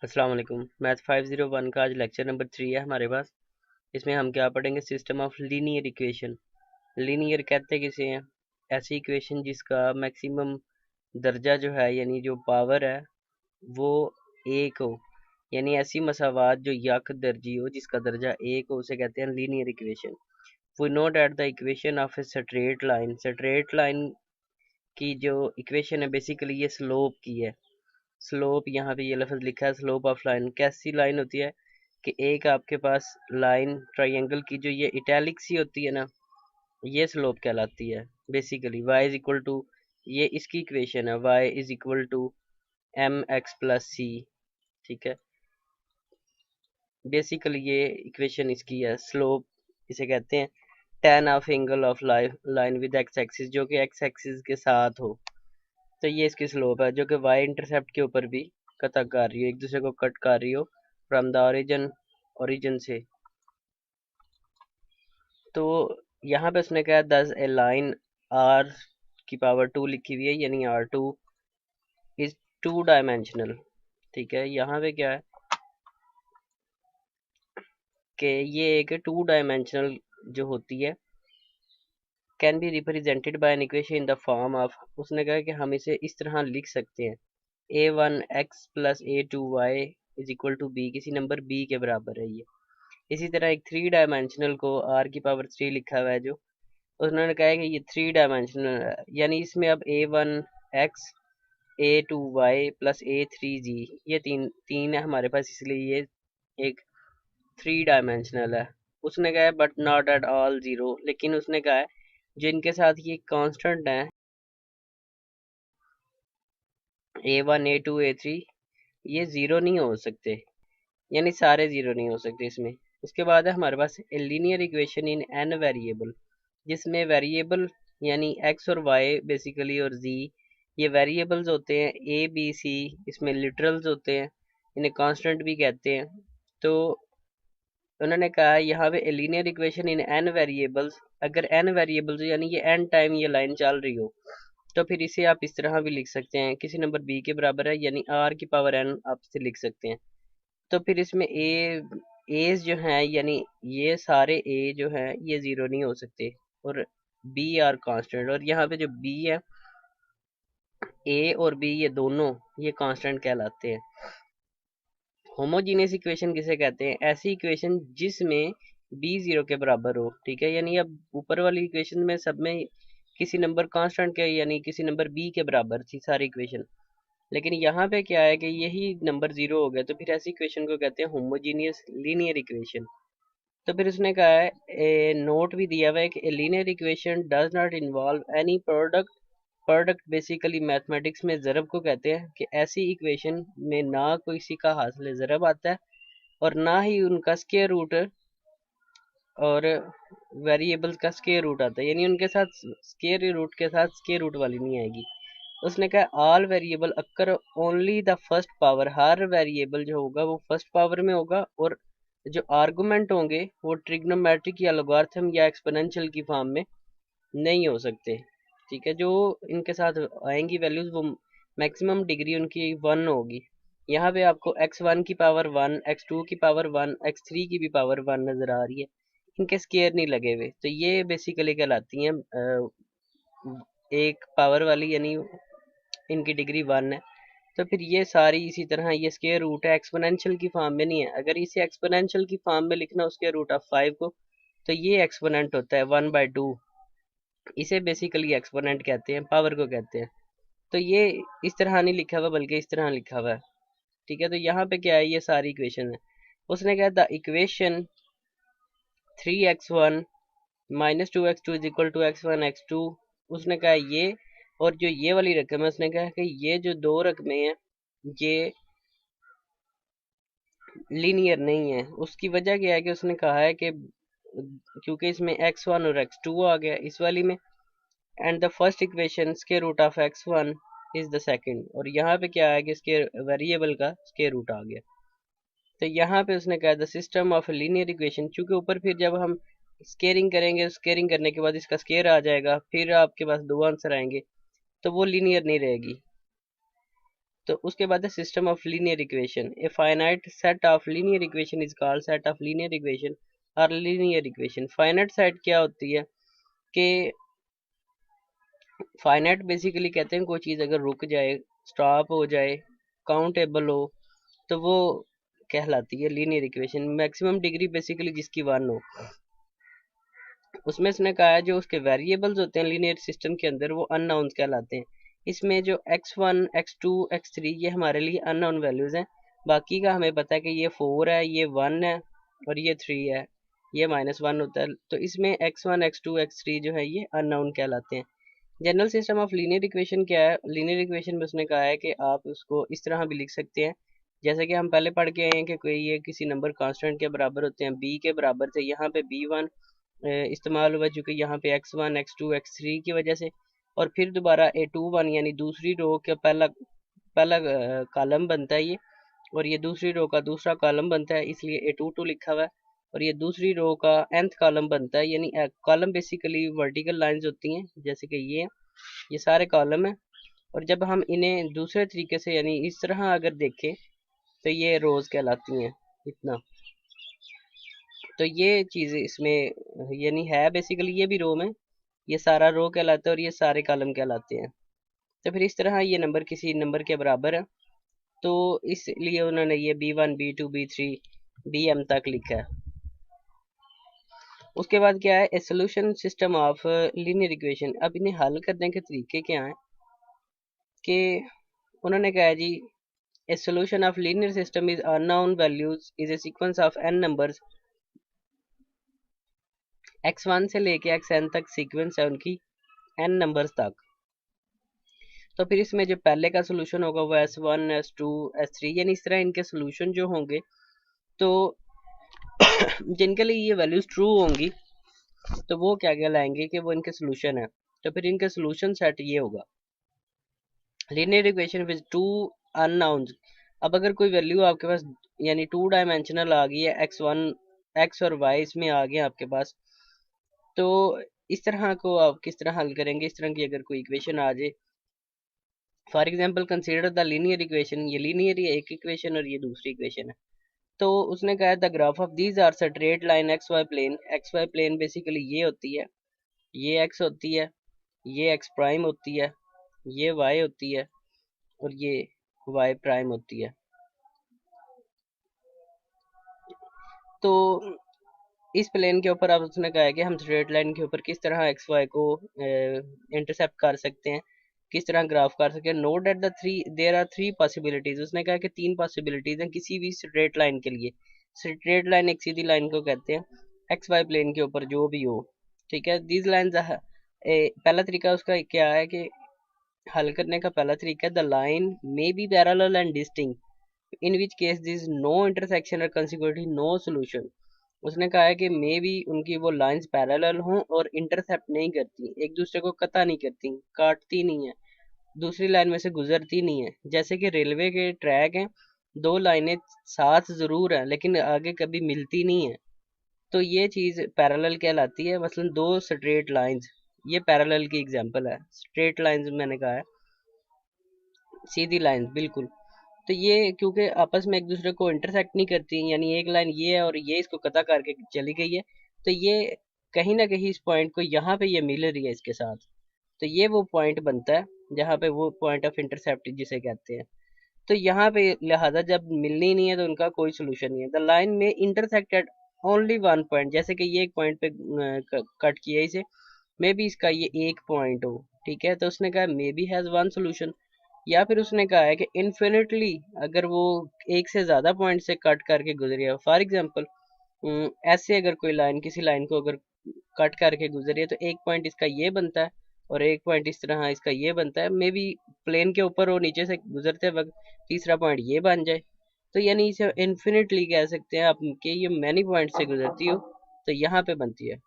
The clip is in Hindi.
अस्सलाम वालेकुम। मैथ 501 का आज लेक्चर नंबर 3 है हमारे पास। इसमें हम क्या पढ़ेंगे? System of linear equation. Linear कहते किसे हैं? ऐसी इक्वेशन जिसका मैक्सिमम दर्जा जो है यानी जो पावर है वो एक हो, यानी ऐसी मसावात जो यक दर्जी हो जिसका दर्जा एक हो उसे कहते हैं linear equation. We know that the equation of a straight line की जो इक्वेशन है बेसिकली ये स्लोप की है। स्लोप यहाँ पे ये लफ्ज लिखा है, स्लोप ऑफ लाइन। कैसी लाइन होती है कि एक आपके पास लाइन ट्रायंगल की जो ये इटैलिक सी होती है ना, ये स्लोप कहलाती है। Basically y is equal to, ये इसकी इक्वेशन है, y is equal to M X plus C. ठीक है, बेसिकली ये इक्वेशन इसकी है। स्लोप इसे कहते हैं tan of angle of line with x axis, जो कि एक्स एक्सिस के साथ हो। तो ये इसकी स्लोप है जो कि y इंटरसेप्ट के ऊपर भी कट कर रही हो, एक दूसरे को कट कर रही हो फ्रॉम द ओरिजिन से। तो यहाँ पे उसने कहा दस ए लाइन r की पावर 2 लिखी हुई है, यानी r2 इज 2 डायमेंशनल। ठीक है, यहाँ पे क्या है कि ये एक 2 डायमेंशनल जो होती है can be represented by an equation in the form of, उसने कहा कि हम इसे इस तरह लिख सकते हैं a1x plus a2y is equal to b, किसी नंबर b के बराबर है ये। इसी तरह एक 3 डायमेंशनल को r की पावर 3 लिखा हुआ है, जो उन्होंने कहा है कि ये 3 डायमेंशनल है, यानी इसमें अब a1x a2y प्लस a3g, ये तीन तीन है हमारे पास, इसलिए ये एक 3 डायमेंशनल है। उसने कहा है but not at all zero, लेकिन उसने कहा है जिनके साथ ये कांस्टेंट है a1 a2 a3, ये जीरो नहीं हो सकते, यानी सारे जीरो नहीं हो सकते इसमें। उसके बाद है हमारे पास linear equation in N variable, जिसमें वेरिएबल यानी एक्स और वाई बेसिकली और जी, ये वेरिएबल्स होते हैं। ए बी सी इसमें लिटरल्स होते हैं, इन्हें कांस्टेंट भी कहते हैं। तो उन्होंने कहा यहाँ पे linear equation in N variables, अगर एन वेरिएबल्स यानी ये एन टाइम ये लाइन चल रही हो तो फिर इसे आप इस तरह भी लिख सकते हैं, किसी नंबर बी के बराबर है, यानी आर की पावर एन आप इसे लिख सकते हैं। तो फिर इसमें एज जो है यानी ये सारे ए जो है ये जीरो नहीं हो सकते, और बी आर कांस्टेंट, और यहाँ पे जो बी है ए और बी ये दोनों ये कांस्टेंट कहलाते हैं। होमोजीनियस इक्वेशन किसे कहते हैं? ऐसी इक्वेशन जिसमें बी जीरो के बराबर हो। ठीक है, यानी अब ऊपर वाली इक्वेशन में सब में किसी नंबर कांस्टेंट के यानी किसी नंबर बी के बराबर थी सारी इक्वेशन, लेकिन यहाँ पे क्या है कि यही नंबर जीरो हो गया, तो फिर ऐसी इक्वेशन को कहते हैं होमोजीनियस लीनियर इक्वेशन। तो फिर उसने कहा है ए नोट भी दिया हुआ है कि linear equation does not involve any product. Product basically mathematics में ज़रब को कहते हैं कि ऐसी इक्वेशन में ना कोई सी का हासिल ज़रब आता है और ना ही उनका स्क्वायर रूट और वेरिएबल्स का स्क्वायर रूट आता है, यानी उनके साथ स्क्वायर रूट के साथ स्क्वायर रूट वाली नहीं आएगी। उसने कहा all variable occur only the first power, her variable जो होगा वो फर्स्ट पावर में होगा, और जो आर्गुमेंट होंगे वो ट्रिग्नोमेट्रिक या लॉगरिथम या एक्सपोनेंशियल की फॉर्म में नहीं हो सकते। ठीक है, जो इनके साथ आएंगी वैल्यूज वो मैक्सिमम डिग्री उनकी 1 होगी। यहाँ पे आपको x1 की पावर 1, x2 की पावर 1, x3 की भी पावर 1 नजर आ रही है, इनके स्केयर नहीं लगे हुए, तो ये बेसिकली कहलाती हैं एक पावर वाली, यानी इनकी डिग्री 1 है। तो फिर ये सारी इसी तरह ये स्क्वायर रूट है, एक्सपोनेंशियल की फॉर्म में नहीं है। अगर इसे एक्सपोनेंशियल की फॉर्म में लिखना उसके रूट ऑफ 5 को, तो ये एक्सपोनेंट होता है 1/2, इसे बेसिकली एक्सपोनेंट कहते हैं, पावर को कहते हैं। तो ये इस तरह नहीं लिखा हुआ बल्कि इस तरह लिखा हुआ है। ठीक है, तो यहाँ पे क्या है, ये सारी इक्वेशन है। उसने कहा the equation 3x1 minus 2x2 is equal to x1 x2, उसने कहा ये, और जो ये वाली रकम है उसने कहा कि ये जो दो रकमें हैं ये लीनियर नहीं है। उसकी वजह क्या है कि उसने कहा है कि क्योंकि इसमें x1 और x2 आ गया इस वाली में, and the first equation square root of x1 is the second, और यहाँ पे क्या है कि इसके वेरिएबल का स्क्वायर रूट आ गया। तो यहाँ पे उसने कहा the system of linear equation, चूंकि ऊपर फिर जब हम स्केयरिंग करेंगे, स्केयरिंग करने के बाद इसका स्केयर आ जाएगा, फिर आपके पास दो आंसर आएंगे, तो वो लीनियर नहीं रहेगी। तो उसके बाद है system of linear equation. A finite set of linear equation is called set of linear equation और लीनियर इक्वेशन। फाइनाइट सेट क्या होती है कि फाइनाइट बेसिकली कहते हैं कोई चीज़ अगर रुक जाए, स्टॉप हो जाए, काउंटेबल हो, तो वो कहलाती है linear equation. Maximum degree basically जिसकी 1 हो। उसमें इसने कहा है जो उसके वेरिएबल्स होते हैं लीनियर सिस्टम के अंदर वो अननोन्स कहलाते हैं। इसमें जो x1 x2 x3 ये हमारे लिए अननोन वैल्यूज हैं। बाकी का हमें पता है कि ये 4 है, ये 1 है और ये 3 है, ये -1 होता है। तो इसमें x1 x2 x3 जो है ये अननोन कहलाते हैं। General system of linear equation क्या है? लीनियर इक्वेशन में उसने कहा है कि आप उसको इस तरह भी लिख सकते हैं जैसे कि हम पहले पढ़ के आए हैं कि कोई ये किसी नंबर कांस्टेंट के बराबर होते हैं, b के बराबर थे, यहाँ पे b1 इस्तेमाल हुआ चूँकि यहाँ पे x1 x2 x3 की वजह से, और फिर दोबारा a21 यानी दूसरी रो का पहला पहला कॉलम बनता है ये, और ये दूसरी रो का दूसरा कॉलम बनता है, इसलिए a22 लिखा हुआ है। और ये दूसरी रो का nth कॉलम बनता है, यानी कॉलम बेसिकली वर्टिकल लाइंस होती हैं जैसे कि ये सारे कॉलम हैं। और जब हम इन्हें दूसरे तरीके से यानी इस तरह अगर देखें तो ये रोज कहलाती हैं इतना। तो ये चीज़ इसमें यानी है बेसिकली ये भी रो में, ये सारा रो कहलाता है और ये सारे कॉलम कहलाते हैं। तो फिर इस तरह ये नंबर किसी नंबर के बराबर है, तो इसलिए उन्होंने ये b1 b2 b3 bm तक लिखा है। उसके बाद क्या है, a solution system of linear equation. अब इन्हें हल करने के तरीके क्या हैं कि उन्होंने कहा है जी a solution of linear system is unknown values is a sequence of n numbers, x1 से लेके xn तक सीक्वेंस है उनकी n नंबर्स तक। तो फिर इसमें जो पहले का सोल्यूशन होगा वो s1 s2 s3 यानी इस तरह इनके सोल्यूशन जो होंगे, तो जिनके लिए ये वैल्यूज ट्रू होंगी तो वो क्या कहलाएंगे कि वो इनके सोल्यूशन है। तो फिर इनके सोल्यूशन सेट ये होगा linear equation with two unknowns. अब अगर कोई वैल्यू आपके पास यानी 2 डायमेंशनल आ गई है, x1 x और y इसमें आ गए आपके पास, तो इस तरह को आप किस तरह हल करेंगे? इस तरह की अगर कोई इक्वेशन आ जाए, for example consider the linear equation, ये लीनियर है एक इक्वेशन और ये दूसरी इक्वेशन है। तो उसने कहा the graph of these are straight line X Y plane. X Y plane basically ये होती है, ये एक्स होती है, ये एक्स प्राइम होती है, ये वाई होती है और ये वाई प्राइम होती है। तो इस प्लेन के ऊपर अब उसने कहा है कि हम स्ट्रेट लाइन के ऊपर किस तरह एक्स वाई को इंटरसेप्ट कर सकते हैं, किस तरह ग्राफ कर सकते हैं। Note at the three there are 3 possibilities. उसने कहा कि 3 पॉसिबिलिटीज हैं किसी भी स्ट्रेट लाइन के लिए। स्ट्रेट लाइन एक सीधी लाइन को कहते हैं एक्स वाई प्लेन के ऊपर जो भी हो, ठीक है। दीज लाइन पहला तरीका उसका क्या है कि हल करने का पहला तरीका है the line may be parallel and distinct in which case this no intersection और कंसिक्वेंटली नो सोल्यूशन। उसने कहा है कि मे बी उनकी वो लाइंस पैरेलल हों और इंटरसेप्ट नहीं करती, एक दूसरे को कता नहीं करती, काटती नहीं है, दूसरी लाइन में से गुजरती नहीं है। जैसे कि रेलवे के ट्रैक हैं, 2 लाइनें साथ ज़रूर हैं लेकिन आगे कभी मिलती नहीं है, तो ये चीज़ पैरेलल कहलाती है। मसलन 2 स्ट्रेट लाइंस, ये पैरेलल की एग्जांपल है। स्ट्रेट लाइंस मैंने कहा है सीधी लाइंस बिल्कुल। तो ये क्योंकि आपस में एक दूसरे को इंटरसेक्ट नहीं करती, यानी एक लाइन ये है और ये इसको कता करके चली गई है, तो ये कहीं ना कहीं इस पॉइंट को यहाँ पे ये मिल रही है इसके साथ, तो ये वो पॉइंट बनता है जहाँ पे वो पॉइंट ऑफ इंटरसेप्ट जिसे कहते हैं। तो यहाँ पे लिहाजा जब मिलनी नहीं है तो उनका कोई सोल्यूशन नहीं है। द लाइन में इंटरसेक्टेड ओनली 1 पॉइंट, जैसे कि ये एक पॉइंट पे कट किया इसे, मे बी इसका ये एक पॉइंट हो, ठीक है। तो उसने कहा मे बी हैज़ 1 सोल्यूशन। या फिर उसने कहा है कि इन्फिनिटली अगर वो एक से ज़्यादा पॉइंट से कट करके गुजरी है, फॉर एग्जांपल ऐसे अगर कोई लाइन किसी लाइन को अगर कट करके गुजरी है तो एक पॉइंट इसका ये बनता है और एक पॉइंट इस तरह इसका ये बनता है। मे बी प्लेन के ऊपर हो नीचे से गुजरते वक्त तीसरा पॉइंट ये बन जाए, तो यानी इसे इन्फिनिटली कह सकते हैं आप कि ये मैनी पॉइंट से गुजरती हो, तो यहाँ पे बनती है।